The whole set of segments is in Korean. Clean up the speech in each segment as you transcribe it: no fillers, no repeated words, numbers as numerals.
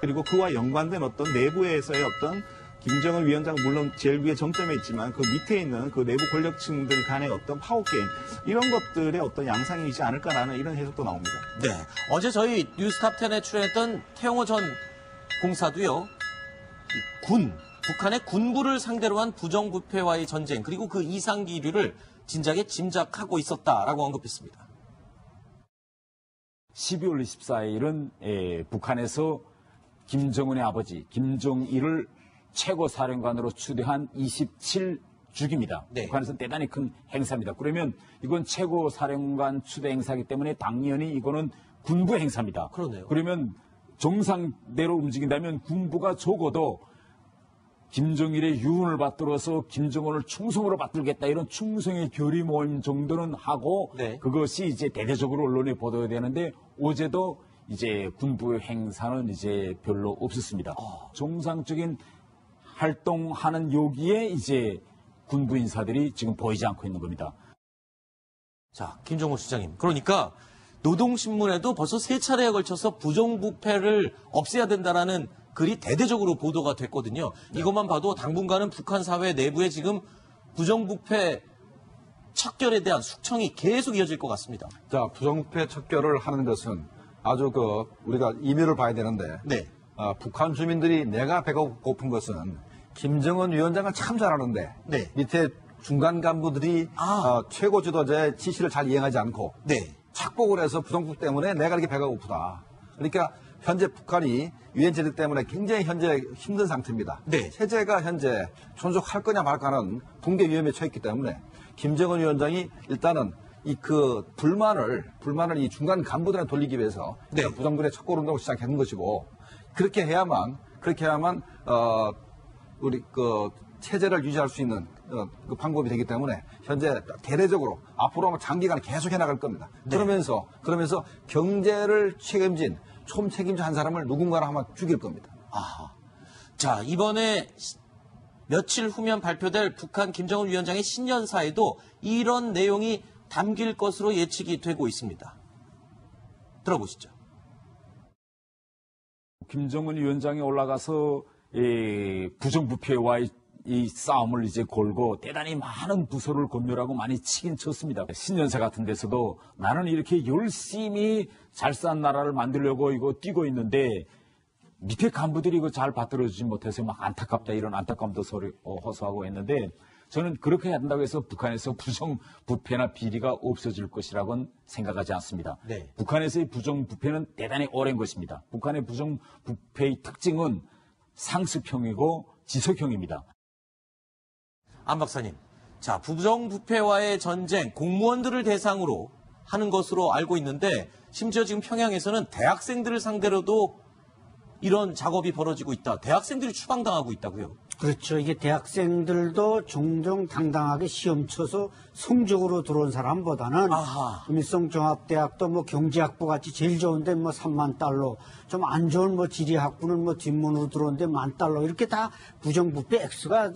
그리고 그와 연관된 어떤 내부에서의 어떤 김정은 위원장은 물론 제일 위에 정점에 있지만 그 밑에 있는 그 내부 권력층들 간의 어떤 파워게임 이런 것들의 어떤 양상이지 않을까라는 이런 해석도 나옵니다. 네. 어제 저희 뉴스탑10에 출연했던 태영호 전 공사도요. 북한의 군부를 상대로 한 부정부패와의 전쟁 그리고 그 이상 기류를 진작에 짐작하고 있었다라고 언급했습니다. 12월 24일은 북한에서 김정은의 아버지 김정일을 최고사령관으로 추대한 27주기입니다. 네. 북한에서는 대단히 큰 행사입니다. 그러면 이건 최고사령관 추대 행사이기 때문에 당연히 이거는 군부 행사입니다. 그러네요. 그러면 정상대로 움직인다면 군부가 적어도 김정일의 유언을 받들어서 김정은을 충성으로 받들겠다 이런 충성의 결의 모임 정도는 하고 네. 그것이 이제 대대적으로 언론에 보도가 되는데 어제도 이제 군부 행사는 이제 별로 없었습니다. 정상적인 활동하는 여기에 이제 군부 인사들이 지금 보이지 않고 있는 겁니다. 자, 김종호 시장님. 그러니까 노동신문에도 벌써 3차례에 걸쳐서 부정부패를 없애야 된다라는 글이 대대적으로 보도가 됐거든요. 네. 이것만 봐도 당분간은 북한 사회 내부에 지금 부정부패 척결에 대한 숙청이 계속 이어질 것 같습니다. 자, 부정부패 척결을 하는 것은 아주 우리가 이면을 봐야 되는데, 네. 북한 주민들이 내가 배가 고픈 것은 김정은 위원장을 참 잘하는데, 네. 밑에 중간 간부들이 최고 지도자의 지시를 잘 이행하지 않고, 네. 착복을 해서 부정부패 때문에 내가 이렇게 배가 고프다. 그러니까 현재 북한이 유엔 제재 때문에 굉장히 현재 힘든 상태입니다. 네. 체제가 현재 존속할 거냐 말까는 붕괴 위험에 처했기 때문에 김정은 위원장이 일단은 불만을 이 중간 간부들한테 돌리기 위해서 네. 부정부패 척결 운동을 시작하는 것이고 그렇게 해야만 우리 체제를 유지할 수 있는 그 방법이 되기 때문에 현재 대대적으로 앞으로 장기간 계속해 나갈 겁니다. 네. 그러면서 경제를 총 책임져 한 사람을 누군가를 아마 죽일 겁니다. 자, 이번에 며칠 후면 발표될 북한 김정은 위원장의 신년사에도 이런 내용이 담길 것으로 예측이 되고 있습니다. 들어보시죠. 김정은 위원장이 올라가서 부정부패와의 이 싸움을 이제 걸고 대단히 많은 부서를 검열하고 많이 치긴 쳤습니다. 신년사 같은 데서도 나는 이렇게 열심히 잘 싼 나라를 만들려고 이거 뛰고 있는데 밑에 간부들이 이거 잘 받들어주지 못해서 막 안타깝다 이런 안타까움도 호소하고 했는데 저는 그렇게 해야 된다고 해서 북한에서 부정부패나 비리가 없어질 것이라고는 생각하지 않습니다. 네. 북한에서의 부정부패는 대단히 오랜 것입니다. 북한의 부정부패의 특징은 상습형이고 지속형입니다. 안 박사님, 자, 부정부패와의 전쟁, 공무원들을 대상으로 하는 것으로 알고 있는데 심지어 지금 평양에서는 대학생들을 상대로도 이런 작업이 벌어지고 있다. 대학생들이 추방당하고 있다고요. 그렇죠. 이게 대학생들도 종종 당당하게 시험 쳐서 성적으로 들어온 사람보다는 김일성종합대학도 경제학부 같이 제일 좋은데 3만 달러, 좀 안 좋은 지리학부는 뒷문으로 들어오는데 10,000달러 이렇게 다 부정부패 액수가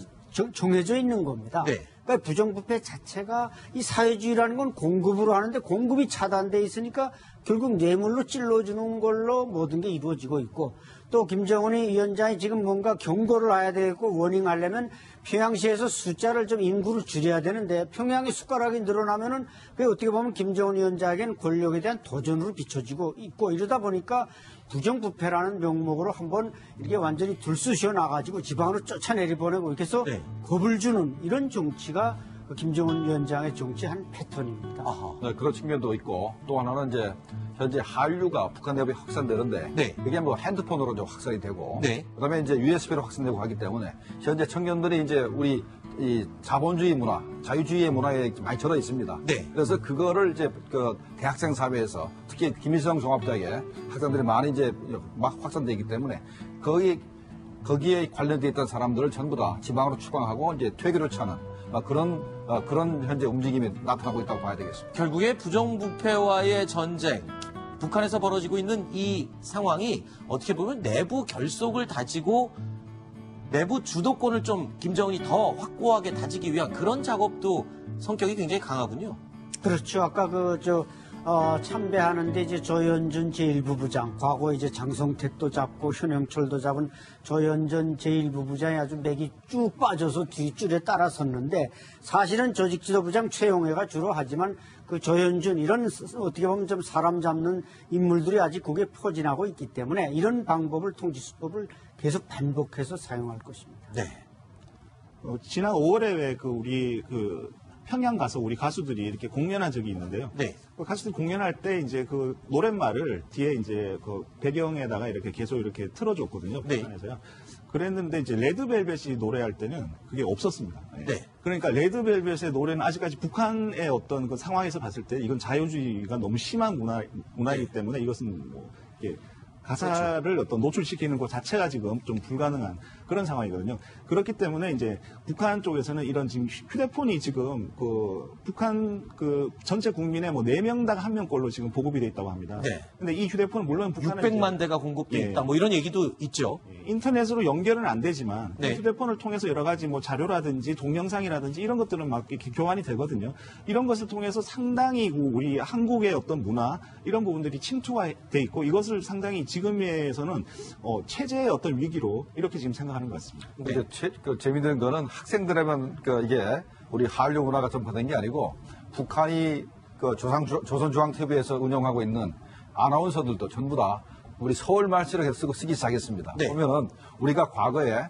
정해져 있는 겁니다. 네. 그러니까 부정부패 자체가 이 사회주의라는 건 공급으로 하는데 공급이 차단돼 있으니까 결국 뇌물로 찔러주는 걸로 모든 게 이루어지고 있고 또 김정은이 위원장이 지금 뭔가 경고를 해야 되고 워닝하려면 평양시에서 숫자를 좀 인구를 줄여야 되는데 평양의 숟가락이 늘어나면은 그게 어떻게 보면 김정은 위원장에겐 권력에 대한 도전으로 비춰지고 있고 이러다 보니까 부정부패라는 명목으로 한번 이렇게 완전히 들쑤셔 나가지고 지방으로 쫓아내리 보내고 이렇게 해서 네. 겁을 주는 이런 정치가 김정은 위원장의 정치 한 패턴입니다. 네, 그런 측면도 있고 또 하나는 이제 현재 한류가 북한 내부에 확산되는데 네. 그게 핸드폰으로 좀 확산이 되고 네. 그다음에 이제 USB로 확산되고 하기 때문에 현재 청년들이 이제 우리 이 자본주의 문화, 자유주의의 문화에 많이 절어 있습니다. 네. 그래서 그거를 이제 대학생 사회에서 특히 김일성 종합대학의 학생들이 많이 이제 막 확산되기 때문에 거기에 관련돼 있던 사람들을 전부 다 지방으로 추방하고 이제 퇴교를 차는 그런 현재 움직임이 나타나고 있다고 봐야 되겠습니다. 결국에 부정부패와의 전쟁, 북한에서 벌어지고 있는 이 상황이 어떻게 보면 내부 결속을 다지고 내부 주도권을 좀 김정은이 더 확고하게 다지기 위한 그런 작업도 성격이 굉장히 강하군요. 그렇죠. 아까 참배하는데 이제 조현준 제1부부장, 과거 이제 장성택도 잡고 현영철도 잡은 조현준 제1부부장이 아주 맥이 쭉 빠져서 뒷줄에 따라섰는데 사실은 조직지도부장 최용해가 주로 하지만 그 조현준 이런 어떻게 보면 좀 사람 잡는 인물들이 아직 거기에 포진하고 있기 때문에 이런 방법을 통치수법을 계속 반복해서 사용할 것입니다. 네. 지난 5월에 왜 우리 평양 가서 우리 가수들이 이렇게 공연한 적이 있는데요. 네. 그 가수들 공연할 때 이제 그 노랫말을 뒤에 이제 그 배경에다가 이렇게 계속 이렇게 틀어줬거든요. 네. 북한에서요. 그랬는데 이제 레드벨벳이 노래할 때는 그게 없었습니다. 네. 그러니까 레드벨벳의 노래는 아직까지 북한의 어떤 그 상황에서 봤을 때 이건 자유주의가 너무 심한 문화이기 네. 때문에 이것은 뭐 이게 가사를 어떤 노출시키는 것 자체가 지금 좀 불가능한 그런 상황이거든요. 그렇기 때문에 이제 북한 쪽에서는 이런 지금 휴대폰이 지금 북한 전체 국민의 뭐 4명당 1명꼴로 지금 보급이 돼 있다고 합니다. 네. 근데 이 휴대폰은 물론 북한에 600만 대가 공급돼 예. 있다. 뭐 이런 얘기도 있죠. 인터넷으로 연결은 안 되지만 네. 휴대폰을 통해서 여러 가지 뭐 자료라든지 동영상이라든지 이런 것들은 막 이렇게 교환이 되거든요. 이런 것을 통해서 상당히 우리 한국의 어떤 문화 이런 부분들이 침투가 돼 있고 이것을 상당히 지금에서는 체제의 어떤 위기로 이렇게 지금 생각하는 것 같습니다. 네. 근데 재미있는 거는 학생들에만 이게 우리 한류 문화가 전파된 게 아니고 북한이 조선중앙TV에서 운영하고 있는 아나운서들도 전부 다 우리 서울 말씨를 쓰기 시작했습니다. 네. 보면은 우리가 과거에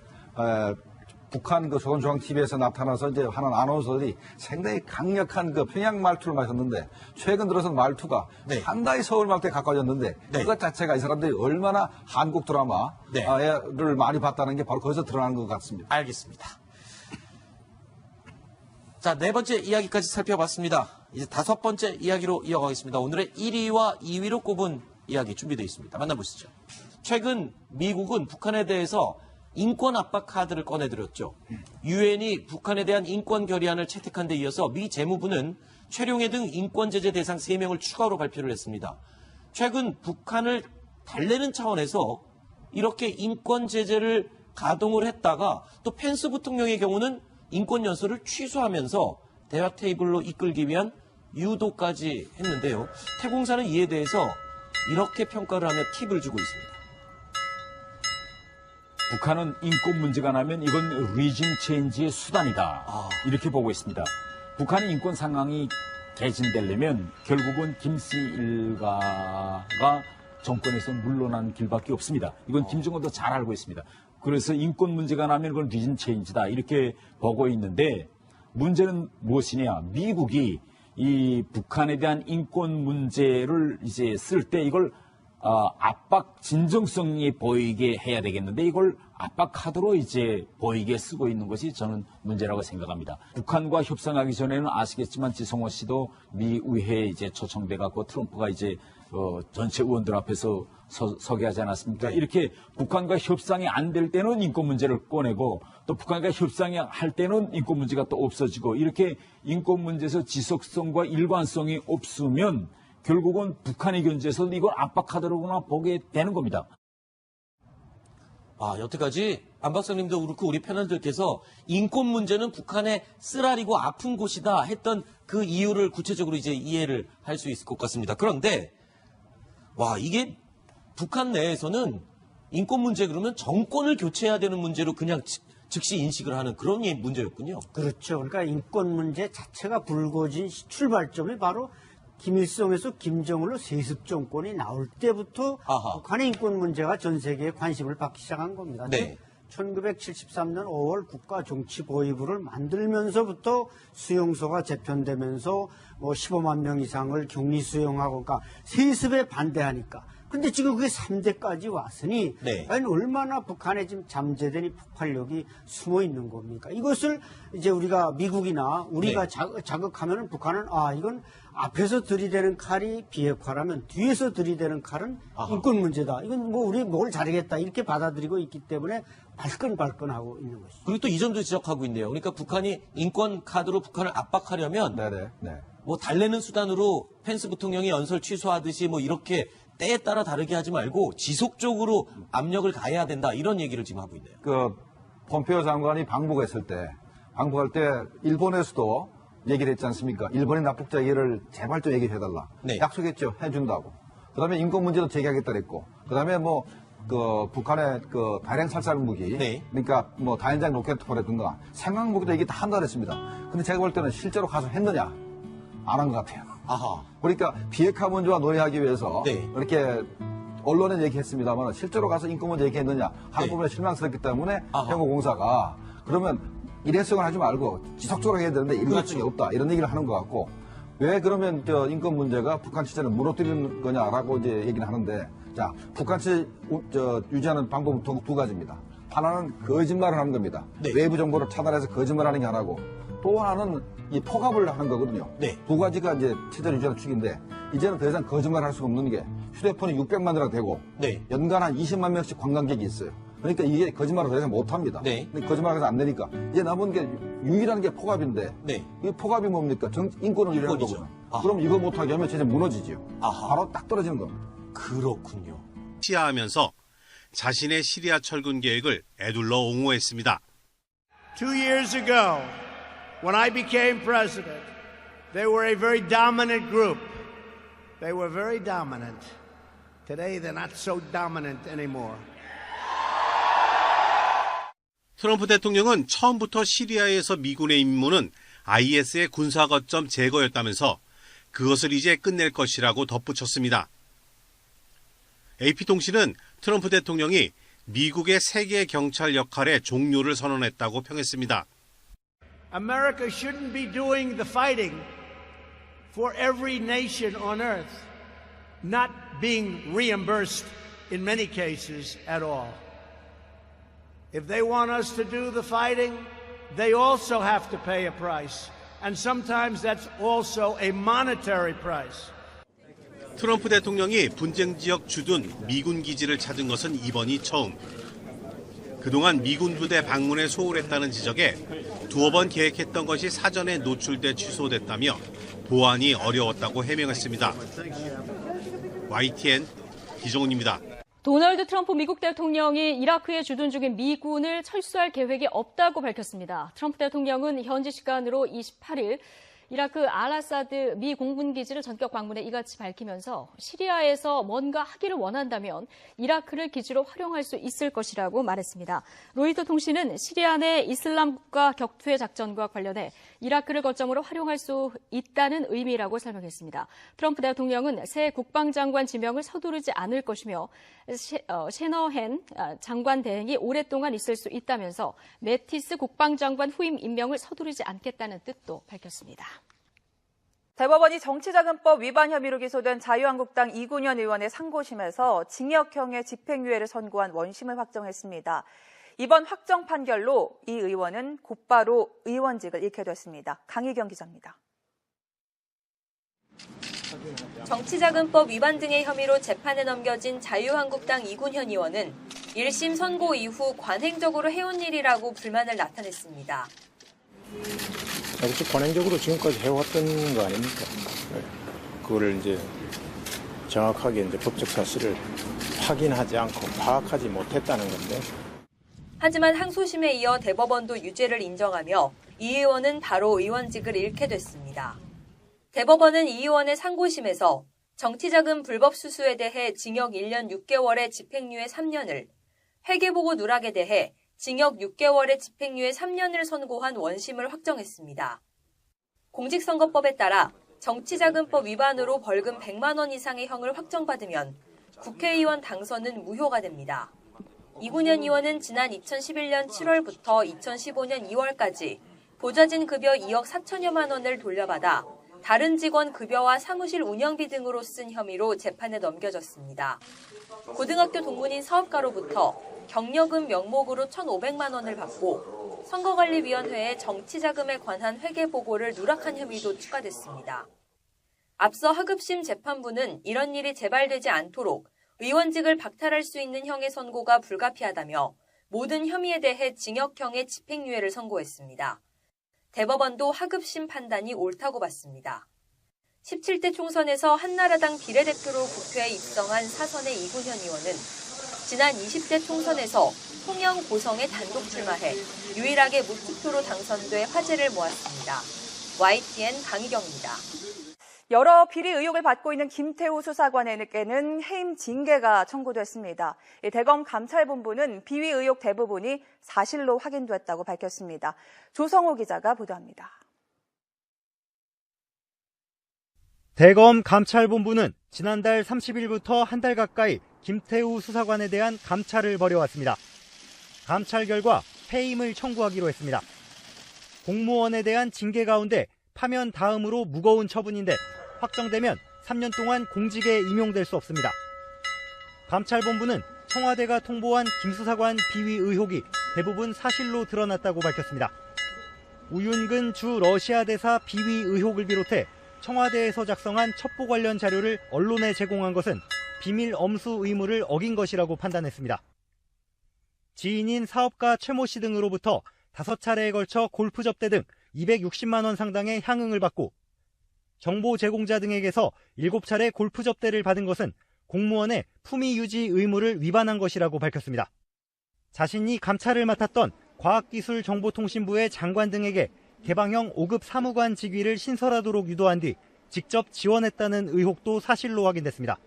북한 조선중앙TV에서 나타나서 이제 하는 아나운서들이 상당히 강력한 평양 말투를 마셨는데 최근 들어서 말투가 네. 상당히 서울 말투에 가까워졌는데 네. 그것 자체가 이 사람들이 얼마나 한국 드라마를 많이 봤다는 게 바로 거기서 드러나는 것 같습니다. 알겠습니다. 자, 4번째 이야기까지 살펴봤습니다. 이제 5번째 이야기로 이어가겠습니다. 오늘의 1위와 2위로 꼽은 이야기 준비되어 있습니다. 만나보시죠. 최근 미국은 북한에 대해서 인권 압박 카드를 꺼내들었죠. 유엔이 북한에 대한 인권 결의안을 채택한 데 이어서 미 재무부는 최룡해 등 인권 제재 대상 3명을 추가로 발표를 했습니다. 최근 북한을 달래는 차원에서 이렇게 인권 제재를 가동을 했다가 또 펜스 부통령의 경우는 인권 연설을 취소하면서 대화 테이블로 이끌기 위한 유도까지 했는데요. 태공사는 이에 대해서 이렇게 평가를 하며 팁을 주고 있습니다. 북한은 인권 문제가 나면 이건 리짐 체인지의 수단이다. 이렇게 보고 있습니다. 북한의 인권 상황이 개진되려면 결국은 김씨 일가가 정권에서 물러난 길밖에 없습니다. 이건 김정은도 잘 알고 있습니다. 그래서 인권 문제가 나면 그건 리짐 체인지다. 이렇게 보고 있는데 문제는 무엇이냐. 미국이 이 북한에 대한 인권 문제를 이제 쓸 때 이걸 압박 진정성이 보이게 해야 되겠는데 이걸 압박 카드로 이제 보이게 쓰고 있는 것이 저는 문제라고 생각합니다. 북한과 협상하기 전에는 아시겠지만 지성호 씨도 미 의회에 이제 초청돼 갖고 트럼프가 이제 전체 의원들 앞에서 서게 하지 않았습니까? 이렇게 북한과 협상이 안 될 때는 인권 문제를 꺼내고 또 북한과 협상이 할 때는 인권 문제가 또 없어지고 이렇게 인권 문제에서 지속성과 일관성이 없으면 결국은 북한의 견제에서는 이걸 압박하더라고나 보게 되는 겁니다. 여태까지 안 박사님도 그렇고 우리 패널들께서 인권 문제는 북한의 쓰라리고 아픈 곳이다 했던 그 이유를 구체적으로 이제 이해를 할 수 있을 것 같습니다. 그런데 이게 북한 내에서는 인권 문제 그러면 정권을 교체해야 되는 문제로 그냥 즉시 인식을 하는 그런 문제였군요. 그렇죠. 그러니까 인권 문제 자체가 불거진 출발점이 바로 김일성에서 김정은로 세습 정권이 나올 때부터 북한의 인권 문제가 전 세계에 관심을 받기 시작한 겁니다. 네. 1973년 5월 국가정치보위부를 만들면서부터 수용소가 재편되면서 15만 명 이상을 격리 수용하고 그러니까 세습에 반대하니까. 근데 지금 그게 3대까지 왔으니 네. 과연 얼마나 북한에 지금 잠재된 이 폭발력이 숨어 있는 겁니까? 이것을 이제 우리가 미국이나 우리가 네. 자극하면은 북한은 이건 앞에서 들이대는 칼이 비핵화라면 뒤에서 들이대는 칼은 인권 문제다. 이건 우리 뭘 잘하겠다 이렇게 받아들이고 있기 때문에 발끈발끈하고 있는 것이죠. 그리고 또 이 점도 지적하고 있네요. 그러니까 북한이 인권 카드로 북한을 압박하려면 네네. 달래는 수단으로 펜스 부통령이 연설 취소하듯이 이렇게 때에 따라 다르게 하지 말고 지속적으로 압력을 가해야 된다. 이런 얘기를 지금 하고 있네요. 폼페이오 장관이 방북할 때 일본에서도 얘기를 했지 않습니까? 일본의 납북자 얘기를 제발 좀 얘기해달라. 네. 약속했죠. 해준다고. 그 다음에 인권 문제도 제기하겠다 그랬고. 그 다음에 뭐, 북한의 다량 살살 무기. 네. 그러니까 뭐 다연장 로켓 포라든가 생각 무기도 얘기 다 한다 그랬습니다. 근데 제가 볼 때는 실제로 가서 했느냐? 안 한 것 같아요. 아하. 그러니까 비핵화 문제와 논의하기 위해서 네. 이렇게 언론에 얘기했습니다만 실제로 가서 인권 문제 얘기했느냐 하는 네. 부분에 실망스럽기 때문에 아하. 행호공사가 그러면 일회성을 하지 말고 지속적으로 해야 되는데 일관성이 그렇죠. 없다 이런 얘기를 하는 것 같고 왜 그러면 인권 문제가 북한 체제를 무너뜨리는 거냐라고 이제 얘기를 하는데 자 북한 체제 유지하는 방법은 두 가지입니다. 하나는 거짓말을 하는 겁니다. 네. 외부 정보를 차단해서 거짓말하는 게 하나고 또 하나는 이 포갑을 하는 거거든요. 네. 두 가지가 이제 체제를 유지하는 축인데 이제는 더 이상 거짓말 할 수가 없는 게 휴대폰이 600만 대가 되고 네. 연간 한 20만 명씩 관광객이 있어요. 그러니까 이게 거짓말을 더 이상 못 합니다. 네. 근데 거짓말해서 안 되니까 이제 남은 게 유일한 게 포갑인데 네. 이 포갑이 뭡니까? 인권을 유리하는 인권이죠. 거고요. 아하. 그럼 이거 못하게 하면 체제 무너지지요. 아하. 바로 딱 떨어지는 겁니다. 그렇군요. 시하하면서 자신의 시리아 철군 계획을 애둘러 옹호했습니다. 2 years ago, when I became president, they were a very dominant group. They were very dominant. Today, they're not so dominant anymore. 트럼프 대통령은 처음부터 시리아에서 미군의 임무는 IS의 군사거점 제거였다면서 그것을 이제 끝낼 것이라고 덧붙였습니다. AP통신은 트럼프 대통령이 미국의 세계 경찰 역할의 종료를 선언했다고 평했습니다. America shouldn't be doing the fighting for every nation on earth, not being reimbursed in many cases at all. If they want us to do the fighting, they also have to pay a price. And sometimes that's also a monetary price. 트럼프 대통령이 분쟁 지역 주둔 미군 기지를 찾은 것은 이번이 처음. 그동안 미군 부대 방문에 소홀했다는 지적에 두어 번 계획했던 것이 사전에 노출돼 취소됐다며 보안이 어려웠다고 해명했습니다. YTN 기정훈입니다. 도널드 트럼프 미국 대통령이 이라크에 주둔 중인 미군을 철수할 계획이 없다고 밝혔습니다. 트럼프 대통령은 현지 시간으로 28일 이라크 알아사드 미 공군기지를 전격 방문해 이같이 밝히면서 시리아에서 뭔가 하기를 원한다면 이라크를 기지로 활용할 수 있을 것이라고 말했습니다. 로이터 통신은 시리아 내 이슬람 국가 격투의 작전과 관련해 이라크를 거점으로 활용할 수 있다는 의미라고 설명했습니다. 트럼프 대통령은 새 국방장관 지명을 서두르지 않을 것이며 셰너헨 장관 대행이 오랫동안 있을 수 있다면서 매티스 국방장관 후임 임명을 서두르지 않겠다는 뜻도 밝혔습니다. 대법원이 정치자금법 위반 혐의로 기소된 자유한국당 이군현 의원의 상고심에서 징역형의 집행유예를 선고한 원심을 확정했습니다. 이번 확정 판결로 이 의원은 곧바로 의원직을 잃게 됐습니다. 강희경 기자입니다. 정치자금법 위반 등의 혐의로 재판에 넘겨진 자유한국당 이군현 의원은 1심 선고 이후 관행적으로 해온 일이라고 불만을 나타냈습니다. 역시 관행적으로 지금까지 해왔던 거 아닙니까? 그거를 이제 정확하게 이제 법적 사실을 확인하지 않고 파악하지 못했다는 건데. 하지만 항소심에 이어 대법원도 유죄를 인정하며 이 의원은 바로 의원직을 잃게 됐습니다. 대법원은 이 의원의 상고심에서 정치자금 불법 수수에 대해 징역 1년 6개월에 집행유예 3년을, 회계보고 누락에 대해 징역 6개월에 집행유예 3년을 선고한 원심을 확정했습니다. 공직선거법에 따라 정치자금법 위반으로 벌금 100만 원 이상의 형을 확정받으면 국회의원 당선은 무효가 됩니다. 이군현 의원은 지난 2011년 7월부터 2015년 2월까지 보좌진 급여 2억 4천여만 원을 돌려받아 다른 직원 급여와 사무실 운영비 등으로 쓴 혐의로 재판에 넘겨졌습니다. 고등학교 동문인 사업가로부터 경력금 명목으로 1,500만 원을 받고 선거관리위원회에 정치자금에 관한 회계보고를 누락한 혐의도 추가됐습니다. 앞서 하급심 재판부는 이런 일이 재발되지 않도록 의원직을 박탈할 수 있는 형의 선고가 불가피하다며 모든 혐의에 대해 징역형의 집행유예를 선고했습니다. 대법원도 하급심 판단이 옳다고 봤습니다. 17대 총선에서 한나라당 비례대표로 국회에 입성한 사선의 이군현 의원은 지난 20대 총선에서 통영 고성에 단독 출마해 유일하게 무투표로 당선돼 화제를 모았습니다. YTN 강희경입니다. 여러 비리 의혹을 받고 있는 김태우 수사관에게는 해임 징계가 청구됐습니다. 대검 감찰본부는 비위 의혹 대부분이 사실로 확인됐다고 밝혔습니다. 조성호 기자가 보도합니다. 대검 감찰본부는 지난달 30일부터 한 달 가까이 김태우 수사관에 대한 감찰을 벌여왔습니다. 감찰 결과 해임을 청구하기로 했습니다. 공무원에 대한 징계 가운데 파면 다음으로 무거운 처분인데 확정되면 3년 동안 공직에 임용될 수 없습니다. 감찰본부는 청와대가 통보한 김 수사관 비위 의혹이 대부분 사실로 드러났다고 밝혔습니다. 우윤근 주 러시아 대사 비위 의혹을 비롯해 청와대에서 작성한 첩보 관련 자료를 언론에 제공한 것은 비밀 엄수 의무를 어긴 것이라고 판단했습니다. 지인인 사업가 최모 씨 등으로부터 5차례에 걸쳐 골프 접대 등 260만 원 상당의 향응을 받고 정보 제공자 등에게서 7차례 골프 접대를 받은 것은 공무원의 품위 유지 의무를 위반한 것이라고 밝혔습니다. 자신이 감찰을 맡았던 과학기술정보통신부의 장관 등에게 개방형 5급 사무관 직위를 신설하도록 유도한 뒤 직접 지원했다는 의혹도 사실로 확인됐습니다.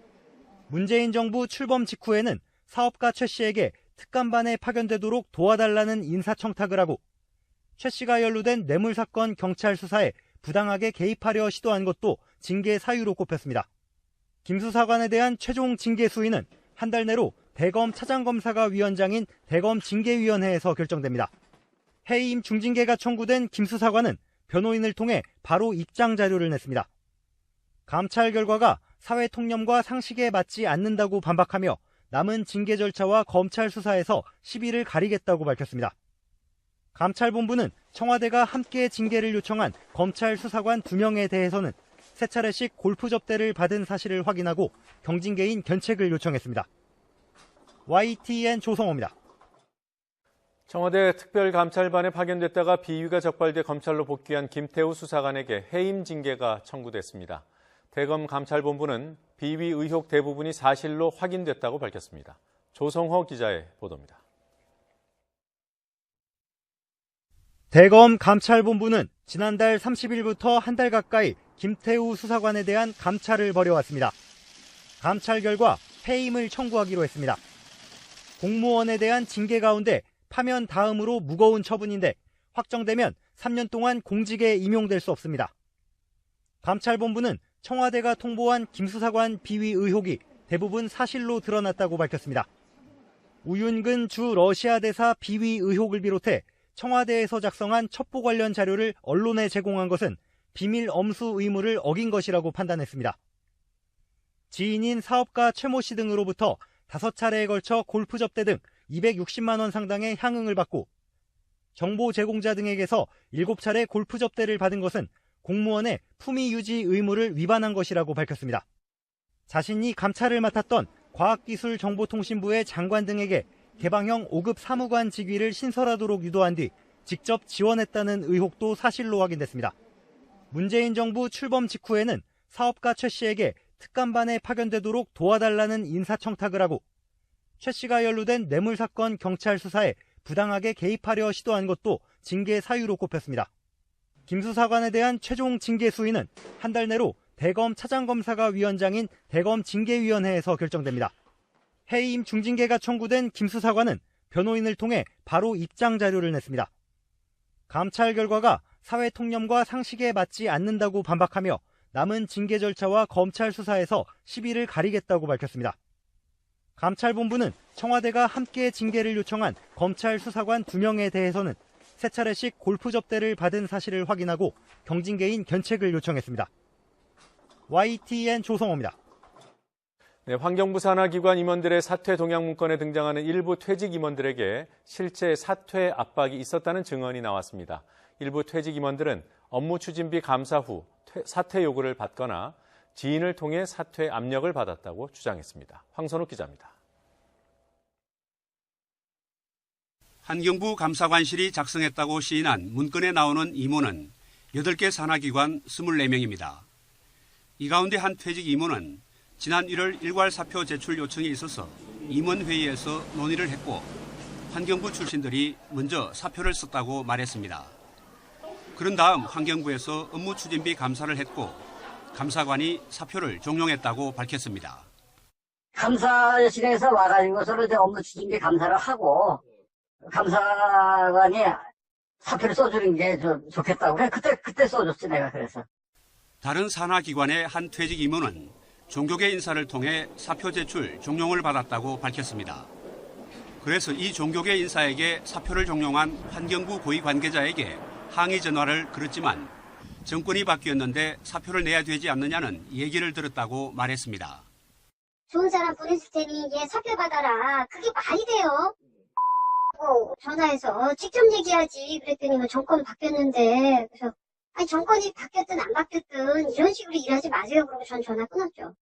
문재인 정부 출범 직후에는 사업가 최 씨에게 특감반에 파견되도록 도와달라는 인사청탁을 하고 최 씨가 연루된 뇌물사건 경찰 수사에 부당하게 개입하려 시도한 것도 징계 사유로 꼽혔습니다. 김 수사관에 대한 최종 징계 수위는 한 달 내로 대검 차장검사가 위원장인 대검 징계위원회에서 결정됩니다. 해임 중징계가 청구된 김 수사관은 변호인을 통해 바로 입장 자료를 냈습니다. 감찰 결과가 사회 통념과 상식에 맞지 않는다고 반박하며 남은 징계 절차와 검찰 수사에서 시비를 가리겠다고 밝혔습니다. 감찰본부는 청와대가 함께 징계를 요청한 검찰 수사관 2명에 대해서는 3차례씩 골프 접대를 받은 사실을 확인하고 경징계인 견책을 요청했습니다. YTN 조성호입니다. 청와대 특별감찰반에 파견됐다가 비위가 적발돼 검찰로 복귀한 김태우 수사관에게 해임 징계가 청구됐습니다. 대검 감찰본부는 비위 의혹 대부분이 사실로 확인됐다고 밝혔습니다. 조성호 기자의 보도입니다. 대검 감찰본부는 지난달 30일부터 한 달 가까이 김태우 수사관에 대한 감찰을 벌여왔습니다. 감찰 결과 해임을 청구하기로 했습니다. 공무원에 대한 징계 가운데 파면 다음으로 무거운 처분인데 확정되면 3년 동안 공직에 임용될 수 없습니다. 감찰본부는 청와대가 통보한 김 수사관 비위 의혹이 대부분 사실로 드러났다고 밝혔습니다. 우윤근 주 러시아 대사 비위 의혹을 비롯해 청와대에서 작성한 첩보 관련 자료를 언론에 제공한 것은 비밀 엄수 의무를 어긴 것이라고 판단했습니다. 지인인 사업가 최모 씨 등으로부터 5차례에 걸쳐 골프 접대 등 260만 원 상당의 향응을 받고 정보 제공자 등에게서 7차례 골프 접대를 받은 것은 공무원의 품위 유지 의무를 위반한 것이라고 밝혔습니다. 자신이 감찰을 맡았던 과학기술정보통신부의 장관 등에게 개방형 5급 사무관 직위를 신설하도록 유도한 뒤 직접 지원했다는 의혹도 사실로 확인됐습니다. 문재인 정부 출범 직후에는 사업가 최 씨에게 특감반에 파견되도록 도와달라는 인사청탁을 하고 최 씨가 연루된 뇌물사건 경찰 수사에 부당하게 개입하려 시도한 것도 징계 사유로 꼽혔습니다. 김 수사관에 대한 최종 징계 수위는 한 달 내로 대검 차장검사가 위원장인 대검 징계위원회에서 결정됩니다. 해임 중징계가 청구된 김 수사관은 변호인을 통해 바로 입장 자료를 냈습니다. 감찰 결과가 사회 통념과 상식에 맞지 않는다고 반박하며 남은 징계 절차와 검찰 수사에서 시비를 가리겠다고 밝혔습니다. 감찰본부는 청와대가 함께 징계를 요청한 검찰 수사관 2명에 대해서는 3차례씩 골프 접대를 받은 사실을 확인하고 경징계인 견책을 요청했습니다. YTN 조성호입니다. 네, 환경부 산하기관 임원들의 사퇴 동향 문건에 등장하는 일부 퇴직 임원들에게 실제 사퇴 압박이 있었다는 증언이 나왔습니다. 일부 퇴직 임원들은 업무 추진비 감사 후 사퇴 요구를 받거나 지인을 통해 사퇴 압력을 받았다고 주장했습니다. 황선욱 기자입니다. 환경부 감사관실이 작성했다고 시인한 문건에 나오는 임원은 8개 산하기관 24명입니다. 이 가운데 한 퇴직 임원은 지난 1월 일괄 사표 제출 요청이 있어서 임원회의에서 논의를 했고 환경부 출신들이 먼저 사표를 썼다고 말했습니다. 그런 다음 환경부에서 업무 추진비 감사를 했고 감사관이 사표를 종용했다고 밝혔습니다. 감사실에서 와가지고 서로 이제 업무 추진비 감사를 하고 감사관이 사표를 써주는 게 좋겠다고 그래. 그때 써줬지 내가 그래서. 다른 산하기관의 한 퇴직 임원은 종교계 인사를 통해 사표 제출 종용을 받았다고 밝혔습니다. 그래서 이 종교계 인사에게 사표를 종용한 환경부 고위 관계자에게 항의 전화를 걸었지만 정권이 바뀌었는데 사표를 내야 되지 않느냐는 얘기를 들었다고 말했습니다. 좋은 사람 보냈을 테니 얘 사표 받아라. 그게 말이 돼요? 전화해서 직접 얘기하지. 그랬더니 뭐 정권 바뀌었는데 그래서 아니 정권이 바뀌었든 안 바뀌었든 이런 식으로 일하지 마세요. 그러고 전 전화 끊었죠.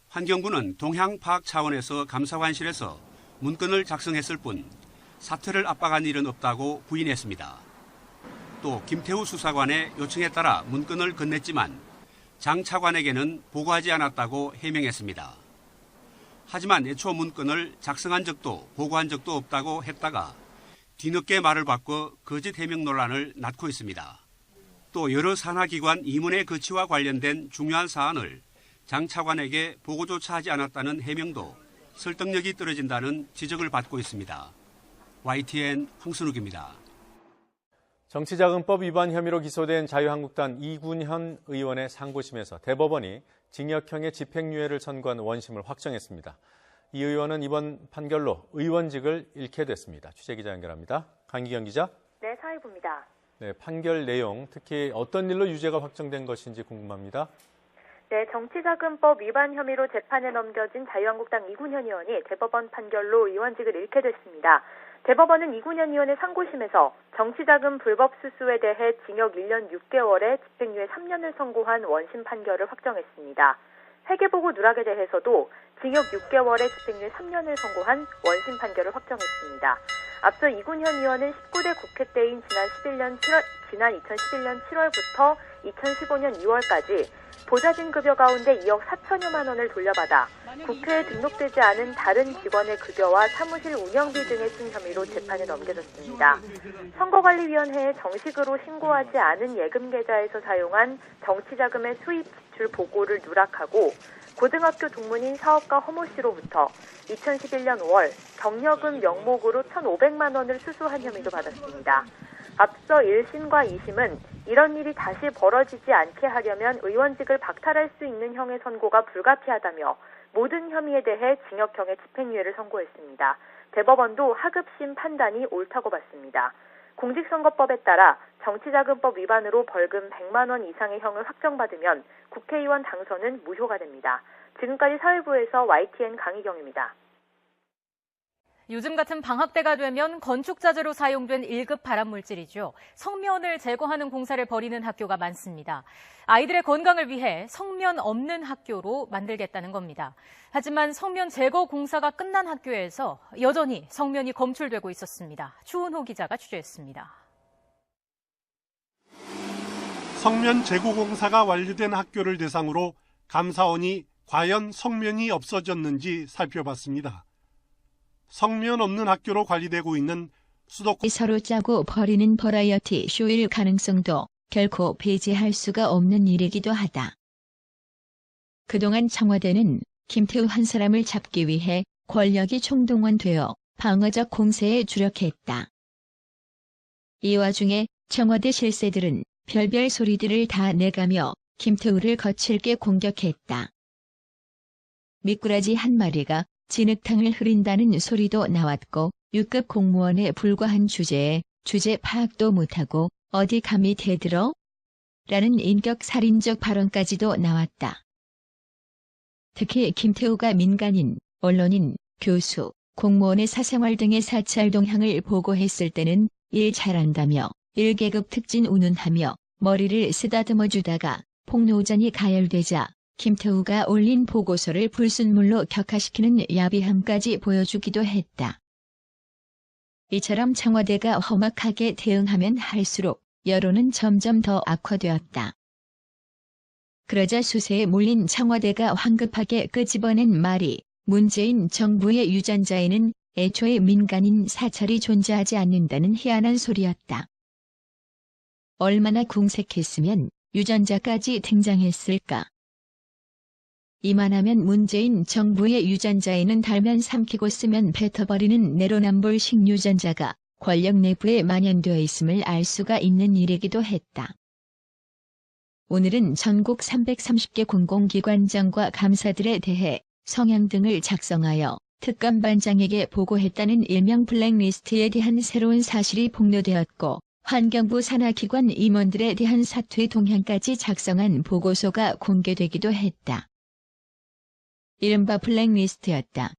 환경부는 동향 파악 차원에서 감사관실에서 문건을 작성했을 뿐 사퇴를 압박한 일은 없다고 부인했습니다. 또 김태우 수사관의 요청에 따라 문건을 건넸지만 장 차관에게는 보고하지 않았다고 해명했습니다. 하지만 애초 문건을 작성한 적도 보고한 적도 없다고 했다가 뒤늦게 말을 바꿔 거짓 해명 논란을 낳고 있습니다. 또 여러 산하기관 임원의 거취와 관련된 중요한 사안을 장 차관에게 보고조차 하지 않았다는 해명도 설득력이 떨어진다는 지적을 받고 있습니다. YTN 황순욱입니다. 정치자금법 위반 혐의로 기소된 자유한국당 이군현 의원의 상고심에서 대법원이 징역형의 집행유예를 선고한 원심을 확정했습니다. 이 의원은 이번 판결로 의원직을 잃게 됐습니다. 취재기자 연결합니다. 강기경 기자. 네, 사회부입니다. 네, 판결 내용, 특히 어떤 일로 유죄가 확정된 것인지 궁금합니다. 네, 정치자금법 위반 혐의로 재판에 넘겨진 자유한국당 이군현 의원이 대법원 판결로 의원직을 잃게 됐습니다. 대법원은 이군현 의원의 상고심에서 정치자금 불법 수수에 대해 징역 1년 6개월에 집행유예 3년을 선고한 원심 판결을 확정했습니다. 회계보고 누락에 대해서도 징역 6개월에 집행유예 3년을 선고한 원심 판결을 확정했습니다. 앞서 이군현 의원은 19대 국회 때인 지난 2011년 7월부터 2015년 2월까지 보좌진 급여 가운데 2억 4천여만 원을 돌려받아 국회에 등록되지 않은 다른 직원의 급여와 사무실 운영비 등을 쓴 혐의로 재판에 넘겨졌습니다. 선거관리위원회에 정식으로 신고하지 않은 예금 계좌에서 사용한 정치자금의 수입 지출 보고를 누락하고 고등학교 동문인 사업가 허모 씨로부터 2011년 5월 경력금 명목으로 1,500만 원을 수수한 혐의도 받았습니다. 앞서 1심과 2심은 이런 일이 다시 벌어지지 않게 하려면 의원직을 박탈할 수 있는 형의 선고가 불가피하다며 모든 혐의에 대해 징역형의 집행유예를 선고했습니다. 대법원도 하급심 판단이 옳다고 봤습니다. 공직선거법에 따라 정치자금법 위반으로 벌금 100만 원 이상의 형을 확정받으면 국회의원 당선은 무효가 됩니다. 지금까지 사회부에서 YTN 강희경입니다. 요즘 같은 방학 때가 되면 건축자재로 사용된 1급 발암물질이죠. 성면을 제거하는 공사를 벌이는 학교가 많습니다. 아이들의 건강을 위해 성면 없는 학교로 만들겠다는 겁니다. 하지만 성면 제거 공사가 끝난 학교에서 여전히 성면이 검출되고 있었습니다. 추은호 기자가 취재했습니다. 성면 제거 공사가 완료된 학교를 대상으로 감사원이 과연 성면이 없어졌는지 살펴봤습니다. 성면 없는 학교로 관리되고 있는 수도권 서로 짜고 버리는 버라이어티 쇼일 가능성도 결코 배제할 수가 없는 일이기도 하다. 그동안 청와대는 김태우 한 사람을 잡기 위해 권력이 총동원되어 방어적 공세에 주력했다. 이 와중에 청와대 실세들은 별별 소리들을 다 내가며 김태우를 거칠게 공격했다. 미꾸라지 한 마리가 진흙탕을 흐린다는 소리도 나왔고 6급 공무원에 불과한 주제에 주제 파악도 못하고 어디 감히 대들어? 라는 인격살인적 발언까지도 나왔다. 특히 김태우가 민간인, 언론인, 교수, 공무원의 사생활 등의 사찰 동향을 보고했을 때는 일 잘한다며 1계급 특진 운운하며 머리를 쓰다듬어 주다가 폭로전이 가열되자 김태우가 올린 보고서를 불순물로 격화시키는 야비함까지 보여주기도 했다. 이처럼 청와대가 험악하게 대응하면 할수록 여론은 점점 더 악화되었다. 그러자 수세에 몰린 청와대가 황급하게 끄집어낸 말이 문재인 정부의 유전자에는 애초에 민간인 사찰이 존재하지 않는다는 희한한 소리였다. 얼마나 궁색했으면 유전자까지 등장했을까. 이만하면 문재인 정부의 유전자에는 달면 삼키고 쓰면 뱉어버리는 내로남불식 유전자가 권력 내부에 만연되어 있음을 알 수가 있는 일이기도 했다. 오늘은 전국 330개 공공기관장과 감사들에 대해 성향 등을 작성하여 특감반장에게 보고했다는 일명 블랙리스트에 대한 새로운 사실이 폭로되었고 환경부 산하기관 임원들에 대한 사퇴 동향까지 작성한 보고서가 공개되기도 했다. 이른바 블랙리스트였다.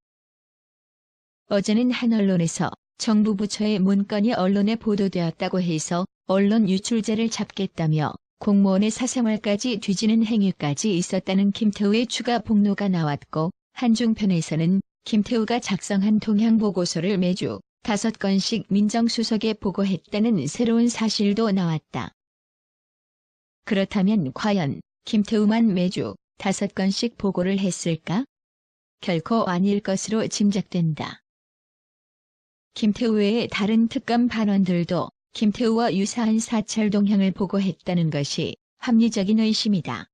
어제는 한 언론에서 정부 부처의 문건이 언론에 보도되었다고 해서 언론 유출죄를 잡겠다며 공무원의 사생활까지 뒤지는 행위까지 있었다는 김태우의 추가 폭로가 나왔고 한중편에서는 김태우가 작성한 동향 보고서를 매주 5건씩 민정수석에 보고했다는 새로운 사실도 나왔다. 그렇다면 과연 김태우만 매주 5건씩 보고를 했을까? 결코 아닐 것으로 짐작된다. 김태우 외의 다른 특감 반원들도 김태우와 유사한 사찰 동향을 보고했다는 것이 합리적인 의심이다.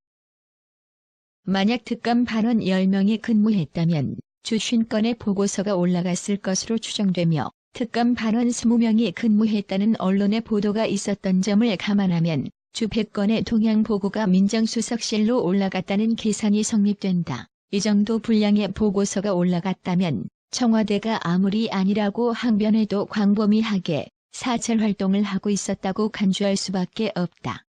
만약 특감 반원 10명이 근무했다면 주 50건의 보고서가 올라갔을 것으로 추정되며 특감 반원 20명이 근무했다는 언론의 보도가 있었던 점을 감안하면 주 100건의 동향 보고가 민정수석실로 올라갔다는 계산이 성립된다. 이 정도 분량의 보고서가 올라갔다면 청와대가 아무리 아니라고 항변해도 광범위하게 사찰 활동을 하고 있었다고 간주할 수밖에 없다.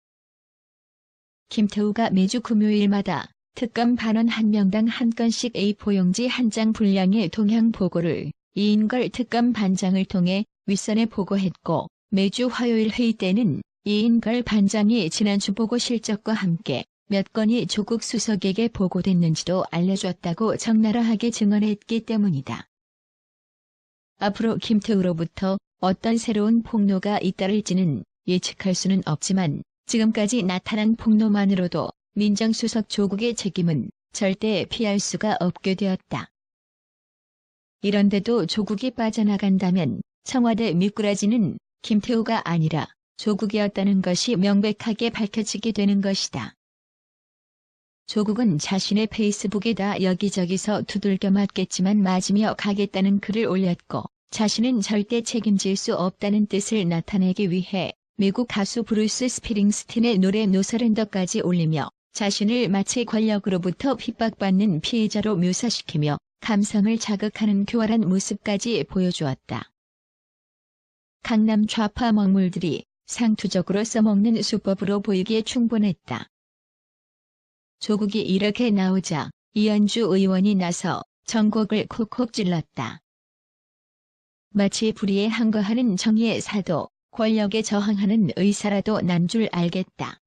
김태우가 매주 금요일마다 특감 반원 1명당 1건씩 A4용지 1장 분량의 동향 보고를 이인걸 특감 반장을 통해 윗선에 보고했고 매주 화요일 회의 때는 이인걸 반장이 지난주 보고 실적과 함께 몇 건이 조국 수석에게 보고됐는지도 알려줬다고 적나라하게 증언했기 때문이다. 앞으로 김태우로부터 어떤 새로운 폭로가 잇따를지는 예측할 수는 없지만 지금까지 나타난 폭로만으로도 민정수석 조국의 책임은 절대 피할 수가 없게 되었다. 이런데도 조국이 빠져나간다면 청와대 미꾸라지는 김태우가 아니라 조국이었다는 것이 명백하게 밝혀지게 되는 것이다. 조국은 자신의 페이스북에다 여기저기서 두들겨 맞겠지만 맞으며 가겠다는 글을 올렸고 자신은 절대 책임질 수 없다는 뜻을 나타내기 위해 미국 가수 브루스 스프링스틴의 노래 노서렌더까지 올리며 자신을 마치 권력으로부터 핍박받는 피해자로 묘사시키며 감성을 자극하는 교활한 모습까지 보여주었다. 강남 좌파 먹물들이 상투적으로 써먹는 수법으로 보이기에 충분했다. 조국이 이렇게 나오자 이현주 의원이 나서 전곡을 콕콕 찔렀다. 마치 불의에 항거하는 정의의 사도, 권력에 저항하는 의사라도 난 줄 알겠다.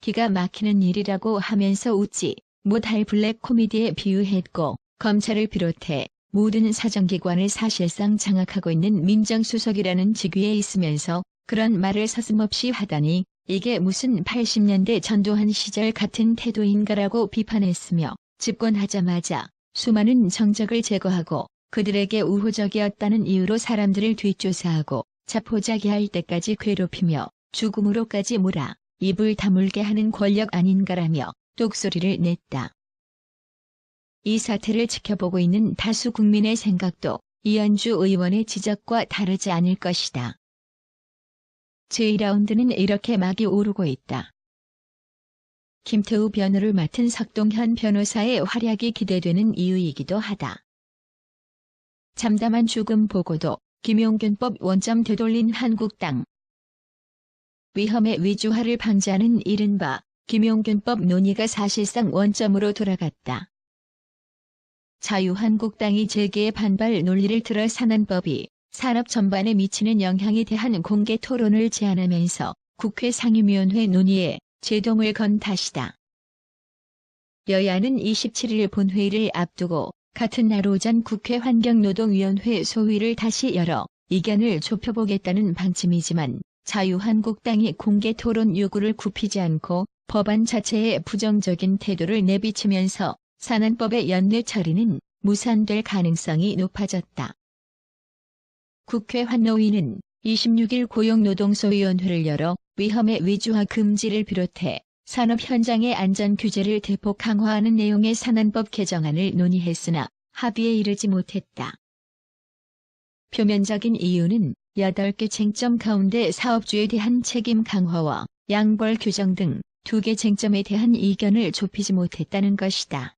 기가 막히는 일이라고 하면서 웃지 못할 블랙 코미디에 비유했고 검찰을 비롯해 모든 사정기관을 사실상 장악하고 있는 민정수석이라는 직위에 있으면서 그런 말을 서슴없이 하다니 이게 무슨 80년대 전두환 시절 같은 태도인가라고 비판했으며 집권하자마자 수많은 정적을 제거하고 그들에게 우호적이었다는 이유로 사람들을 뒷조사하고 자포자기할 때까지 괴롭히며 죽음으로까지 몰아 입을 다물게 하는 권력 아닌가라며 똑소리를 냈다. 이 사태를 지켜보고 있는 다수 국민의 생각도 이현주 의원의 지적과 다르지 않을 것이다. 제2라운드는 이렇게 막이 오르고 있다. 김태우 변호를 맡은 석동현 변호사의 활약이 기대되는 이유이기도 하다. 잠담한 죽음 보고도 김용균법 원점 되돌린 한국당. 위험의 위주화를 방지하는 이른바 김용균법 논의가 사실상 원점으로 돌아갔다. 자유한국당이 재계의 반발 논리를 들어 산안법이 산업 전반에 미치는 영향에 대한 공개 토론을 제안하면서 국회 상임위원회 논의에 제동을 건 탓이다. 여야는 27일 본회의를 앞두고 같은 날 오전 국회 환경노동위원회 소위를 다시 열어 의견을 좁혀보겠다는 방침이지만 자유한국당이 공개 토론 요구를 굽히지 않고 법안 자체에 부정적인 태도를 내비치면서 산안법의 연내 처리는 무산될 가능성이 높아졌다. 국회 환노위는 26일 고용노동소위원회를 열어 위험의 위주화 금지를 비롯해 산업 현장의 안전 규제를 대폭 강화하는 내용의 산안법 개정안을 논의했으나 합의에 이르지 못했다. 표면적인 이유는 8개 쟁점 가운데 사업주에 대한 책임 강화와 양벌 규정 등 2개 쟁점에 대한 이견을 좁히지 못했다는 것이다.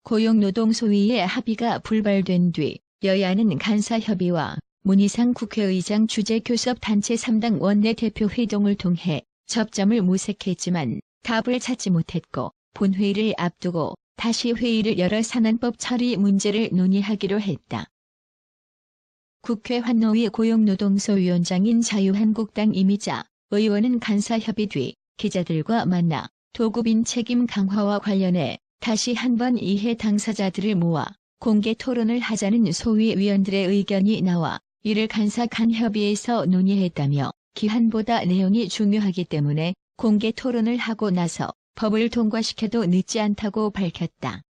고용노동소위의 합의가 불발된 뒤 여야는 간사협의와 문희상 국회의장 주재 교섭단체 3당 원내대표 회동을 통해 접점을 모색했지만 답을 찾지 못했고 본회의를 앞두고 다시 회의를 열어 산안법 처리 문제를 논의하기로 했다. 국회 환노위 고용노동소 위원장인 자유한국당 이미자 의원은 간사협의 뒤 기자들과 만나 도급인 책임 강화와 관련해 다시 한번 이해 당사자들을 모아 공개 토론을 하자는 소위 위원들의 의견이 나와 이를 간사 간 협의에서 논의했다며 기한보다 내용이 중요하기 때문에 공개 토론을 하고 나서 법을 통과시켜도 늦지 않다고 밝혔다.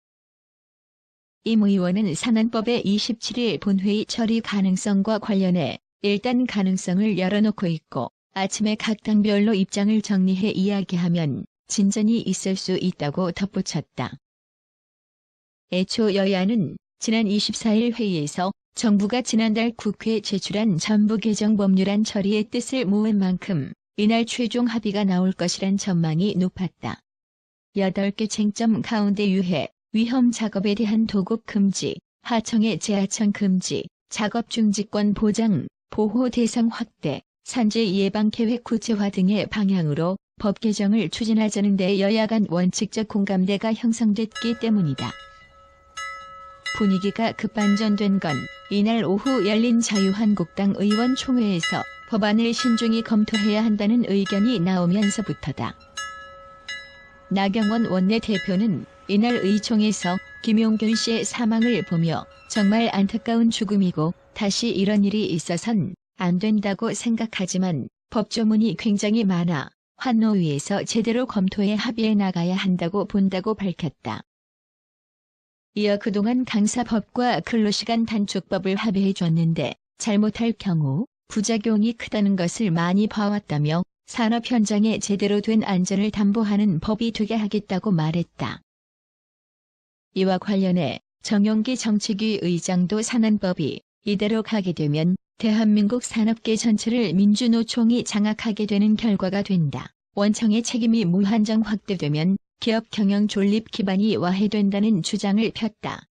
임 의원은 산안법의 27일 본회의 처리 가능성과 관련해 일단 가능성을 열어놓고 있고 아침에 각 당별로 입장을 정리해 이야기하면 진전이 있을 수 있다고 덧붙였다. 애초 여야는 지난 24일 회의에서 정부가 지난달 국회에 제출한 전부 개정 법률안 처리의 뜻을 모은 만큼 이날 최종 합의가 나올 것이란 전망이 높았다. 8개 쟁점 가운데 유해, 위험 작업에 대한 도급 금지, 하청의 재하청 금지, 작업 중지권 보장, 보호 대상 확대, 산재 예방 계획 구체화 등의 방향으로 법 개정을 추진하자는 데 여야 간 원칙적 공감대가 형성됐기 때문이다. 분위기가 급반전된 건 이날 오후 열린 자유한국당 의원총회에서 법안을 신중히 검토해야 한다는 의견이 나오면서부터다. 나경원 원내대표는 이날 의총에서 김용균 씨의 사망을 보며 정말 안타까운 죽음이고 다시 이런 일이 있어선 안 된다고 생각하지만 법조문이 굉장히 많아 환노위에서 제대로 검토해 합의해 나가야 한다고 본다고 밝혔다. 이어 그동안 강사법과 근로시간 단축법을 합의해 줬는데 잘못할 경우 부작용이 크다는 것을 많이 봐왔다며 산업 현장에 제대로 된 안전을 담보하는 법이 되게 하겠다고 말했다. 이와 관련해 정용기 정책위 의장도 산안법이 이대로 가게 되면 대한민국 산업계 전체를 민주노총이 장악하게 되는 결과가 된다. 원청의 책임이 무한정 확대되면 기업 경영 존립 기반이 와해된다는 주장을 폈다.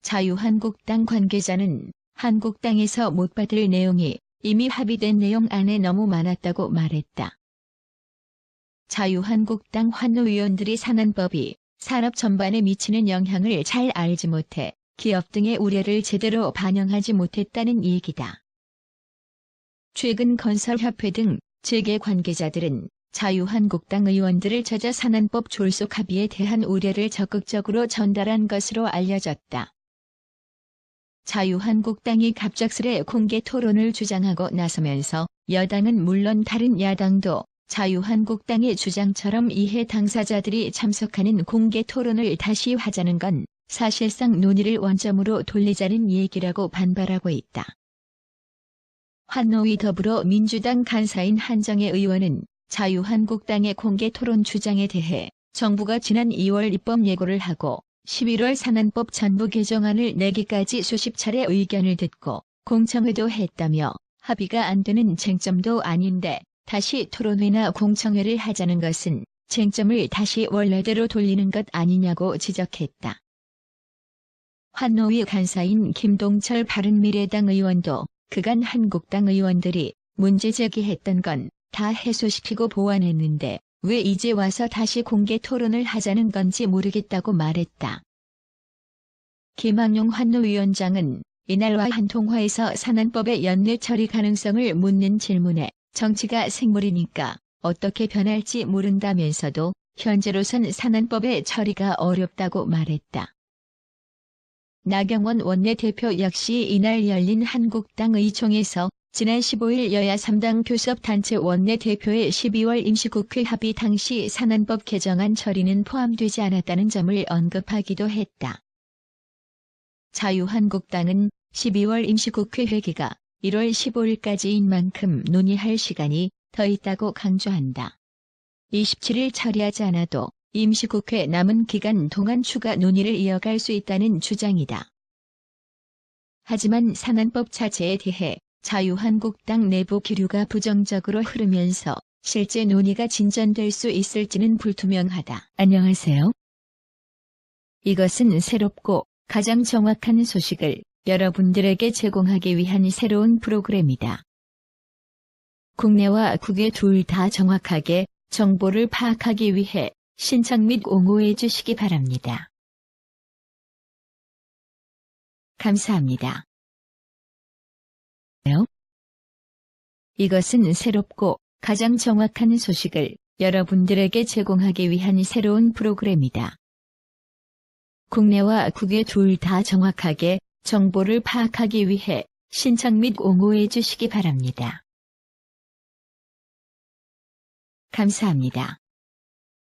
자유한국당 관계자는 한국당에서 못 받을 내용이 이미 합의된 내용 안에 너무 많았다고 말했다. 자유한국당 환노위원들이 산안법이 산업 전반에 미치는 영향을 잘 알지 못해 기업 등의 우려를 제대로 반영하지 못했다는 얘기다. 최근 건설협회 등 재계 관계자들은 자유한국당 의원들을 찾아 산안법 졸속 합의에 대한 우려를 적극적으로 전달한 것으로 알려졌다. 자유한국당이 갑작스레 공개 토론을 주장하고 나서면서 여당은 물론 다른 야당도 자유한국당의 주장처럼 이해 당사자들이 참석하는 공개 토론을 다시 하자는 건 사실상 논의를 원점으로 돌리자는 얘기라고 반발하고 있다. 환노위 더불어민주당 간사인 한정혜 의원은 자유한국당의 공개 토론 주장에 대해 정부가 지난 2월 입법 예고를 하고 11월 산안법 전부 개정안을 내기까지 수십 차례 의견을 듣고 공청회도 했다며 합의가 안 되는 쟁점도 아닌데 다시 토론회나 공청회를 하자는 것은 쟁점을 다시 원래대로 돌리는 것 아니냐고 지적했다. 환노위 간사인 김동철 바른미래당 의원도 그간 한국당 의원들이 문제 제기했던 건 다 해소시키고 보완했는데 왜 이제 와서 다시 공개 토론을 하자는 건지 모르겠다고 말했다. 김학용 환노위원장은 이날과 한 통화에서 산안법의 연내 처리 가능성을 묻는 질문에 정치가 생물이니까 어떻게 변할지 모른다면서도 현재로선 산안법의 처리가 어렵다고 말했다. 나경원 원내대표 역시 이날 열린 한국당 의총에서 지난 15일 여야 3당 교섭단체 원내대표의 12월 임시국회 합의 당시 산안법 개정안 처리는 포함되지 않았다는 점을 언급하기도 했다. 자유한국당은 12월 임시국회 회기가 1월 15일까지인 만큼 논의할 시간이 더 있다고 강조한다. 27일 처리하지 않아도 임시국회 남은 기간 동안 추가 논의를 이어갈 수 있다는 주장이다. 하지만 상한법 자체에 대해 자유한국당 내부 기류가 부정적으로 흐르면서 실제 논의가 진전될 수 있을지는 불투명하다. 안녕하세요. 이것은 새롭고 가장 정확한 소식을 여러분들에게 제공하기 위한 새로운 프로그램이다. 국내와 국외 둘 다 정확하게 정보를 파악하기 위해 신청 및 옹호해 주시기 바랍니다. 감사합니다. 이것은 새롭고 가장 정확한 소식을 여러분들에게 제공하기 위한 새로운 프로그램이다. 국내와 국외 둘 다 정확하게 정보를 파악하기 위해 신청 및 옹호해 주시기 바랍니다. 감사합니다.